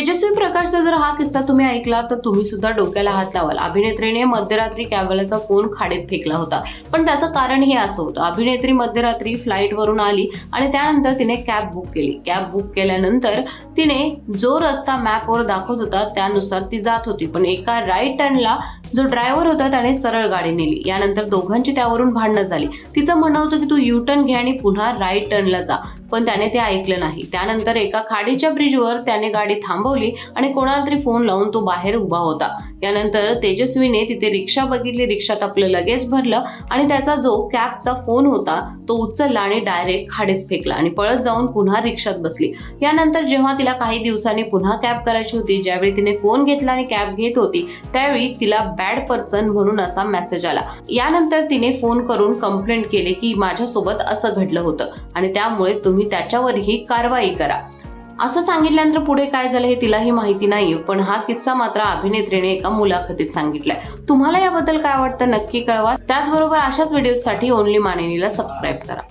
तेजस्वी प्रकाशचा जर हा किस्सा तुम्ही ऐकला तर तुम्ही सुद्धा डोक्याला हात लावाल। अभिनेत्रीने मध्यरात्री कॅबवाल्याचा फोन खाडीत फेकला होता, पण त्याचं कारण हे असं होतं। अभिनेत्री मध्यरात्री फ्लाईटवरून आली आणि त्यानंतर तिने कॅब बुक केली। कॅब बुक केल्यानंतर तिने जो रस्ता मॅपवर दाखवत होता त्यानुसार ती जात होती, पण एका राईट टर्नला जो ड्रायव्हर होता त्याने सरळ गाडी नेली। यानंतर दोघांची त्यावरून भांडणं झाली। तिचं म्हणणं होतं की तू यू टर्न घे आणि पुन्हा राईट टर्नला जा, पण त्याने ते ऐकलं नाही। त्यानंतर एका खाडीच्या ब्रिजवर त्याने गाडी थांबवली आणि कोणाला तरी फोन लावून तो बाहेर उभा होता। यानंतर तेजस्वीने तिथे रिक्षा बघितली, रिक्षात आपलं लगेज भरलं आणि त्याचा जो कॅबचा फोन होता तो उचलला आणि डायरेक्ट खाडीत फेकला आणि पळत जाऊन पुन्हा रिक्षात बसली। यानंतर जेव्हा तिला काही दिवसांनी पुन्हा कॅब करायची होती, ज्यावेळी तिने फोन घेतला आणि कॅब घेत होती त्यावेळी तिला बॅड पर्सन म्हणून असा मेसेज आला। यानंतर तिने फोन करून कंप्लेंट केली की माझ्यासोबत असं घडलं होतं आणि त्यामुळे तुम्ही त्याच्यावरही कारवाई करा। असं सांगितल्यानंतर पुढे काय झालं हे तिलाही माहिती नाहीये, पण हा किस्सा मात्र अभिनेत्रीने एका मुलाखतीत सांगितलाय। तुम्हाला याबद्दल काय वाटतं नक्की कळवा। त्याचबरोबर अशाच व्हिडिओसाठी ओनली मानिनीला सबस्क्राईब करा।